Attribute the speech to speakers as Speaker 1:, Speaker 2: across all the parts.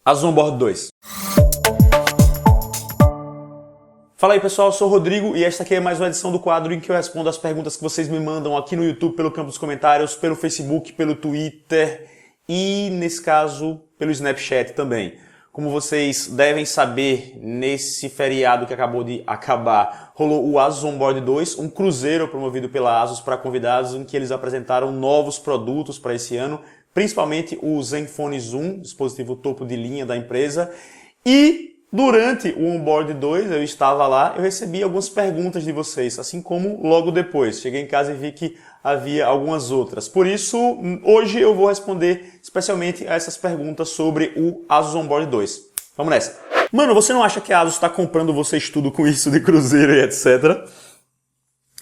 Speaker 1: Asus Onboard 2. Fala aí pessoal, eu sou o Rodrigo e esta aqui é mais uma edição do quadro em que eu respondo as perguntas que vocês me mandam aqui no YouTube, pelo campo dos comentários, pelo Facebook, pelo Twitter e, nesse caso, pelo Snapchat também. Como vocês devem saber, nesse feriado que acabou de acabar, rolou o Asus Onboard 2, um cruzeiro promovido pela Asus para convidados, em que eles apresentaram novos produtos para esse ano, principalmente o Zenfone Zoom, dispositivo topo de linha da empresa. E durante o Onboard 2, eu estava lá, eu recebi algumas perguntas de vocês, assim como logo depois. Cheguei em casa e vi que havia algumas outras. Por isso, hoje eu vou responder especialmente a essas perguntas sobre o Asus Onboard 2. Vamos nessa. Mano, você não acha que a Asus está comprando vocês tudo com isso de cruzeiro e etc?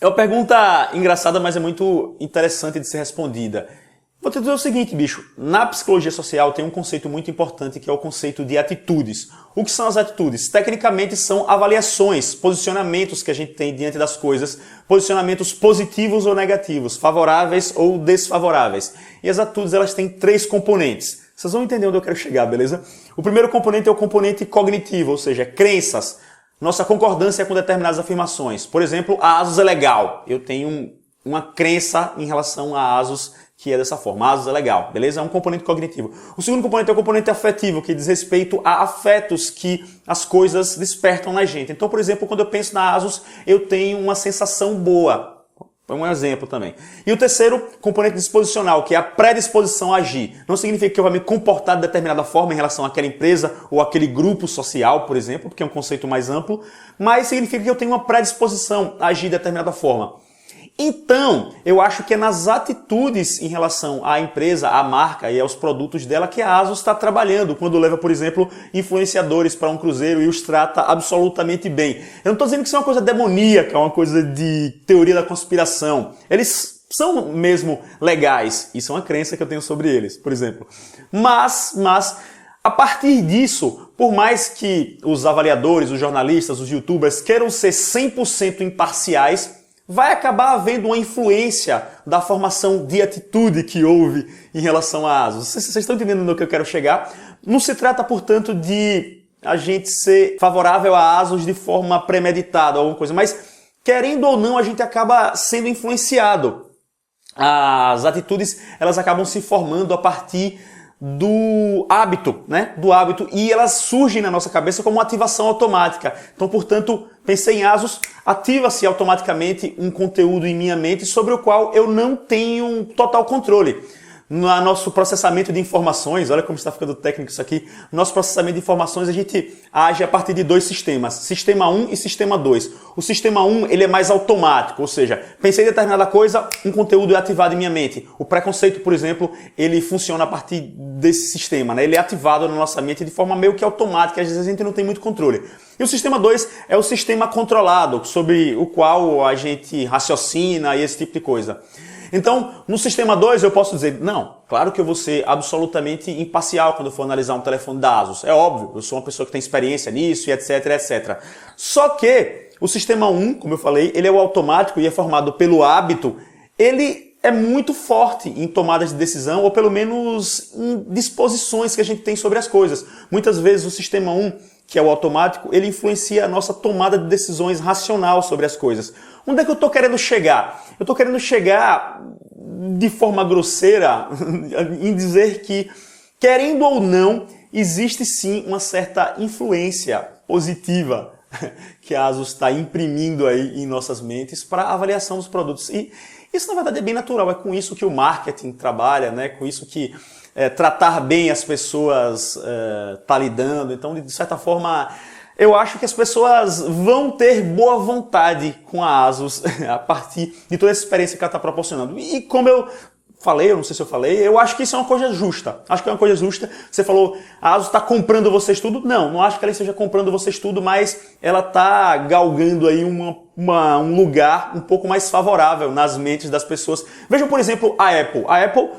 Speaker 1: É uma pergunta engraçada, mas é muito interessante de ser respondida. Vou te dizer o seguinte, bicho, na psicologia social tem um conceito muito importante que é o conceito de atitudes. O que são as atitudes? Tecnicamente são avaliações, posicionamentos que a gente tem diante das coisas, posicionamentos positivos ou negativos, favoráveis ou desfavoráveis. E as atitudes elas têm 3 componentes. Vocês vão entender onde eu quero chegar, beleza? O primeiro componente é o componente cognitivo, ou seja, crenças, nossa concordância com determinadas afirmações. Por exemplo, a Asus é legal. Eu tenho uma crença em relação a Asus que é dessa forma. A Asus é legal, beleza? É um componente cognitivo. O segundo componente é o componente afetivo, que diz respeito a afetos que as coisas despertam na gente. Então, por exemplo, quando eu penso na Asus, eu tenho uma sensação boa. É um exemplo também. E o terceiro componente disposicional, que é a predisposição a agir. Não significa que eu vou me comportar de determinada forma em relação àquela empresa ou àquele grupo social, por exemplo, porque é um conceito mais amplo, mas significa que eu tenho uma predisposição a agir de determinada forma. Então, eu acho que é nas atitudes em relação à empresa, à marca e aos produtos dela que a Asus está trabalhando quando leva, por exemplo, influenciadores para um cruzeiro e os trata absolutamente bem. Eu não estou dizendo que isso é uma coisa demoníaca, uma coisa de teoria da conspiração. Eles são mesmo legais. Isso é uma crença que eu tenho sobre eles, por exemplo. Mas a partir disso, por mais que os avaliadores, os jornalistas, os youtubers queiram ser 100% imparciais, vai acabar havendo uma influência da formação de atitude que houve em relação à Asus. Vocês estão entendendo no que eu quero chegar? Não se trata, portanto, de a gente ser favorável à Asus de forma premeditada ou alguma coisa, mas querendo ou não, a gente acaba sendo influenciado. As atitudes, elas acabam se formando a partir do hábito, né? Do hábito, e elas surgem na nossa cabeça como uma ativação automática. Então, portanto, pensei em Asus, ativa-se automaticamente um conteúdo em minha mente sobre o qual eu não tenho total controle. No nosso processamento de informações, olha como está ficando técnico isso aqui, no nosso processamento de informações a gente age a partir de 2 sistemas, Sistema 1 e Sistema 2. O Sistema 1 ele é mais automático, ou seja, pensei em determinada coisa, um conteúdo é ativado em minha mente. O preconceito, por exemplo, ele funciona a partir desse sistema, né? Ele é ativado na nossa mente de forma meio que automática, às vezes a gente não tem muito controle. E o Sistema 2 é o sistema controlado, sobre o qual a gente raciocina e esse tipo de coisa. Então, no Sistema 2 eu posso dizer, não, claro que eu vou ser absolutamente imparcial quando eu for analisar um telefone da Asus. É óbvio, eu sou uma pessoa que tem experiência nisso e etc, etc. Só que o Sistema 1, como eu falei, ele é o automático e é formado pelo hábito. Ele é muito forte em tomadas de decisão ou pelo menos em disposições que a gente tem sobre as coisas. Muitas vezes o Sistema 1, que é o automático, ele influencia a nossa tomada de decisões racional sobre as coisas. Onde é que eu estou querendo chegar? Eu estou querendo chegar de forma grosseira em dizer que, querendo ou não, existe sim uma certa influência positiva que a Asus está imprimindo aí em nossas mentes para a avaliação dos produtos. E isso, na verdade, é bem natural. É com isso que o marketing trabalha, né? Com isso que tratar bem as pessoas está lidando. Então, de certa forma, eu acho que as pessoas vão ter boa vontade com a Asus a partir de toda essa experiência que ela está proporcionando. E como eu falei, eu não sei se eu falei, eu acho que isso é uma coisa justa. Acho que é uma coisa justa. Você falou, a Asus está comprando vocês tudo? Não acho que ela esteja comprando vocês tudo, mas ela está galgando aí um lugar um pouco mais favorável nas mentes das pessoas. Vejam, por exemplo, a Apple. A Apple,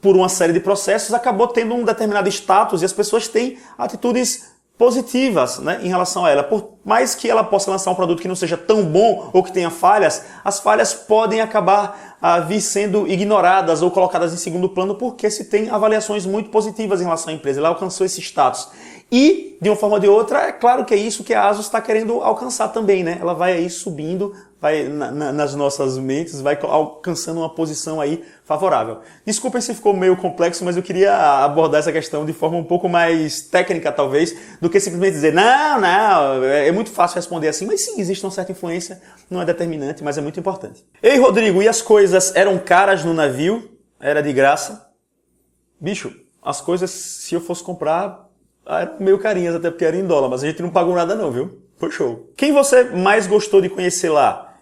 Speaker 1: por uma série de processos, acabou tendo um determinado status e as pessoas têm atitudes positivas, né, em relação a ela. Por mais que ela possa lançar um produto que não seja tão bom ou que tenha falhas, as falhas podem acabar a vir sendo ignoradas ou colocadas em segundo plano porque se tem avaliações muito positivas em relação à empresa. Ela alcançou esse status. E, de uma forma ou de outra, é claro que é isso que a ASUS está querendo alcançar também, né? Ela vai aí subindo, vai nas nossas mentes, vai alcançando uma posição aí favorável. Desculpem se ficou meio complexo, mas eu queria abordar essa questão de forma um pouco mais técnica, talvez, do que simplesmente dizer, não, é muito fácil responder assim, mas sim, existe uma certa influência, não é determinante, mas é muito importante. Ei, Rodrigo, e as coisas eram caras no navio? Era de graça? Bicho, as coisas, se eu fosse comprar, eram meio carinhas, até porque era em dólar, mas a gente não pagou nada não, viu? Foi show. Quem você mais gostou de conhecer lá?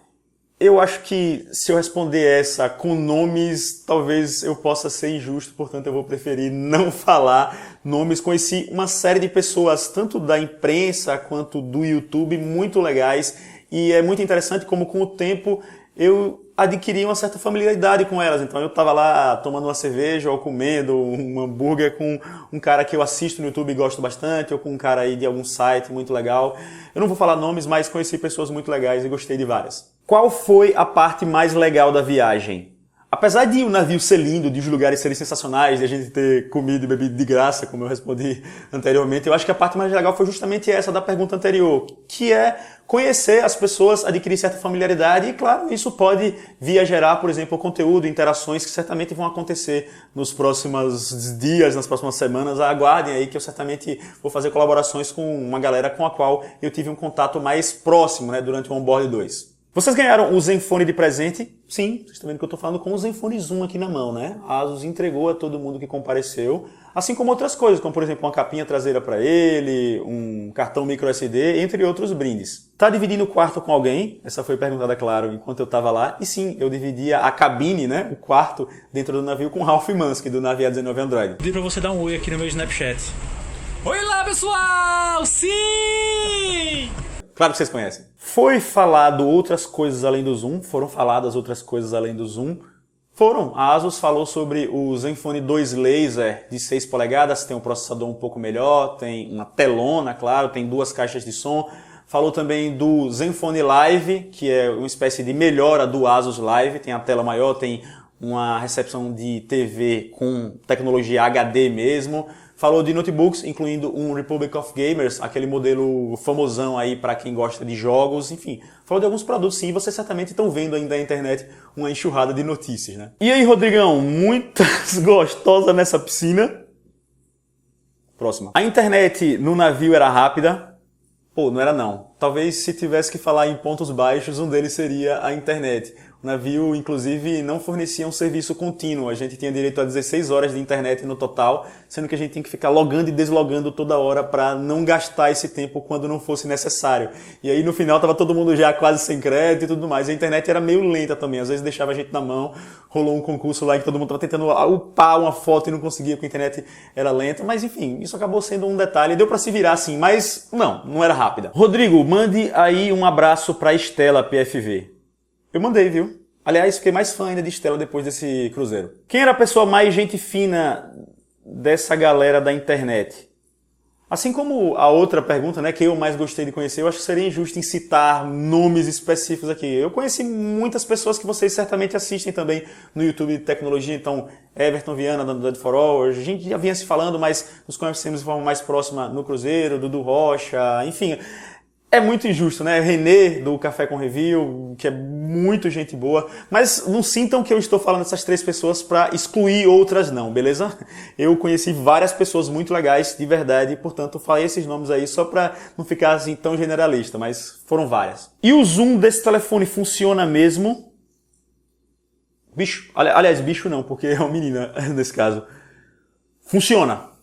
Speaker 1: Eu acho que se eu responder essa com nomes, talvez eu possa ser injusto, portanto eu vou preferir não falar nomes. Conheci uma série de pessoas, tanto da imprensa quanto do YouTube, muito legais, e é muito interessante como com o tempo eu adquiri uma certa familiaridade com elas. Então eu estava lá tomando uma cerveja ou comendo um hambúrguer com um cara que eu assisto no YouTube e gosto bastante, ou com um cara aí de algum site muito legal. Eu não vou falar nomes, mas conheci pessoas muito legais e gostei de várias. Qual foi a parte mais legal da viagem? Apesar de o navio ser lindo, de os lugares serem sensacionais, de a gente ter comido e bebido de graça, como eu respondi anteriormente, eu acho que a parte mais legal foi justamente essa da pergunta anterior, que é conhecer as pessoas, adquirir certa familiaridade e, claro, isso pode vir a gerar, por exemplo, conteúdo, interações que certamente vão acontecer nos próximos dias, nas próximas semanas. Aguardem aí que eu certamente vou fazer colaborações com uma galera com a qual eu tive um contato mais próximo, né, durante o Onboard 2. Vocês ganharam o Zenfone de presente? Sim, vocês estão vendo que eu estou falando com o Zenfone Zoom aqui na mão, né? A ASUS entregou a todo mundo que compareceu, assim como outras coisas, como por exemplo uma capinha traseira para ele, um cartão microSD, entre outros brindes. Tá dividindo o quarto com alguém? Essa foi perguntada, claro, enquanto eu estava lá. E sim, eu dividia a cabine, né, o quarto, dentro do navio com o Ralph Mansky, do Navia 19 Android.
Speaker 2: Pedi para você dar um oi aqui no meu Snapchat. Oi lá, pessoal! Sim!
Speaker 1: Claro que vocês conhecem. Foi falado outras coisas além do Zoom? Foram faladas outras coisas além do Zoom? Foram. A ASUS falou sobre o Zenfone 2 Laser de 6 polegadas, tem um processador um pouco melhor, tem uma telona, claro, tem 2 caixas de som. Falou também do Zenfone Live, que é uma espécie de melhora do ASUS Live, tem a tela maior, tem uma recepção de TV com tecnologia HD mesmo. Falou de notebooks, incluindo um Republic of Gamers, aquele modelo famosão aí para quem gosta de jogos, enfim. Falou de alguns produtos, sim, vocês certamente estão vendo aí na internet uma enxurrada de notícias, né? E aí, Rodrigão, muitas gostosas nessa piscina? Próxima. A internet no navio era rápida? Pô, não era não. Talvez se tivesse que falar em pontos baixos, um deles seria a internet. O navio, inclusive, não fornecia um serviço contínuo. A gente tinha direito a 16 horas de internet no total, sendo que a gente tinha que ficar logando e deslogando toda hora para não gastar esse tempo quando não fosse necessário. E aí, no final, estava todo mundo já quase sem crédito e tudo mais. A internet era meio lenta também. Às vezes deixava a gente na mão. Rolou um concurso lá em que todo mundo estava tentando upar uma foto e não conseguia porque a internet era lenta. Mas, enfim, isso acabou sendo um detalhe. Deu para se virar assim, mas não era rápida. Rodrigo, mande aí um abraço para Estela PFV. Eu mandei, viu? Aliás, fiquei mais fã ainda de Estela depois desse cruzeiro. Quem era a pessoa mais gente fina dessa galera da internet? Assim como a outra pergunta, né, que eu mais gostei de conhecer, eu acho que seria injusto em citar nomes específicos aqui. Eu conheci muitas pessoas que vocês certamente assistem também no YouTube de tecnologia, então Everton Viana, da Android for All, a gente já vinha se falando, mas nos conhecemos de forma mais próxima no cruzeiro, Dudu Rocha, enfim... É muito injusto, né? Renê, do Café com Review, que é muito gente boa. Mas não sintam que eu estou falando dessas 3 pessoas para excluir outras não, beleza? Eu conheci várias pessoas muito legais, de verdade, e, portanto, falei esses nomes aí só para não ficar assim tão generalista, mas foram várias. E o zoom desse telefone funciona mesmo? Bicho, aliás, bicho não, porque é uma menina nesse caso. Funciona.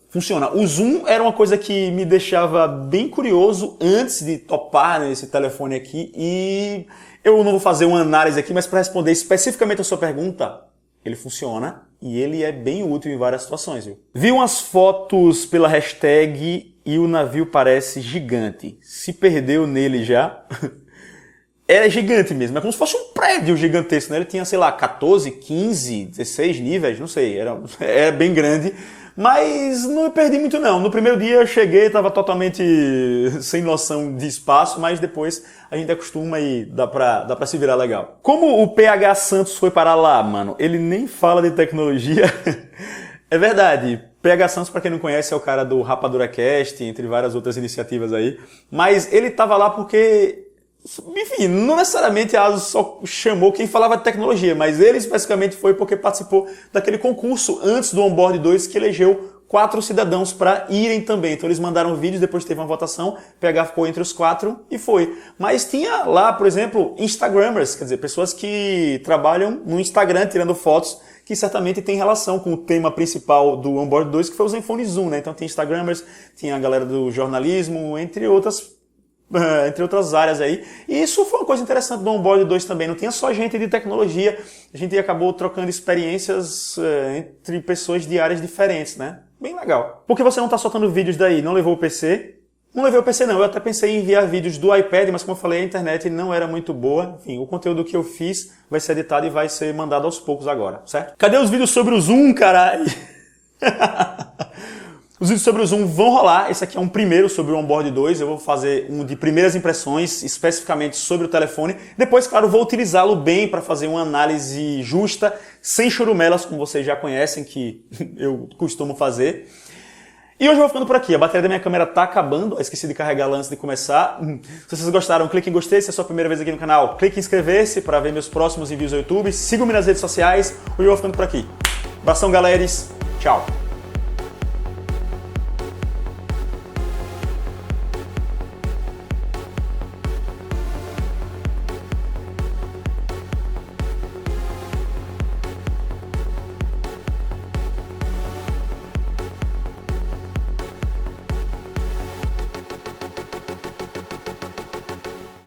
Speaker 1: O zoom era uma coisa que me deixava bem curioso antes de topar nesse telefone aqui e eu não vou fazer uma análise aqui, mas para responder especificamente a sua pergunta, ele funciona e ele é bem útil em várias situações, viu? Vi umas fotos pela hashtag e o navio parece gigante. Se perdeu nele já? Era gigante mesmo, é como se fosse um prédio gigantesco, né? Ele tinha, sei lá, 14, 15, 16 níveis, não sei, era bem grande. Mas não me perdi muito não. No primeiro dia eu cheguei, estava totalmente sem noção de espaço, mas depois a gente acostuma e dá pra se virar legal. Como o PH Santos foi parar lá, mano? Ele nem fala de tecnologia. É verdade. PH Santos, pra quem não conhece, é o cara do Rapadura Cast, entre várias outras iniciativas aí. Mas ele tava lá porque... Enfim, não necessariamente a ASUS só chamou quem falava de tecnologia, mas ele especificamente foi porque participou daquele concurso antes do Onboard 2 que elegeu 4 cidadãos para irem também. Então eles mandaram vídeos, depois teve uma votação, PH ficou entre os 4 e foi. Mas tinha lá, por exemplo, Instagrammers, quer dizer, pessoas que trabalham no Instagram tirando fotos, que certamente tem relação com o tema principal do Onboard 2, que foi o Zenfone Zoom, né? Então tinha Instagrammers, tinha a galera do jornalismo, entre outras áreas aí. E isso foi uma coisa interessante do Onboard 2 também. Não tinha só gente de tecnologia, a gente acabou trocando experiências entre pessoas de áreas diferentes, né? Bem legal. Por que você não está soltando vídeos daí? Não levou o PC? Não levei o PC não, eu até pensei em enviar vídeos do iPad, mas como eu falei, a internet não era muito boa. Enfim, o conteúdo que eu fiz vai ser editado e vai ser mandado aos poucos agora, certo? Cadê os vídeos sobre o Zoom, caralho? Os vídeos sobre o Zoom vão rolar, esse aqui é um primeiro sobre o Onboard 2, eu vou fazer um de primeiras impressões, especificamente sobre o telefone. Depois, claro, vou utilizá-lo bem para fazer uma análise justa, sem churumelas, como vocês já conhecem, que eu costumo fazer. E hoje eu vou ficando por aqui, a bateria da minha câmera tá acabando, eu esqueci de carregar ela antes de começar. Se vocês gostaram, clique em gostei, se é a sua primeira vez aqui no canal, clique em inscrever-se para ver meus próximos envios ao YouTube, sigam-me nas redes sociais, hoje eu vou ficando por aqui. Abração, galeras, tchau!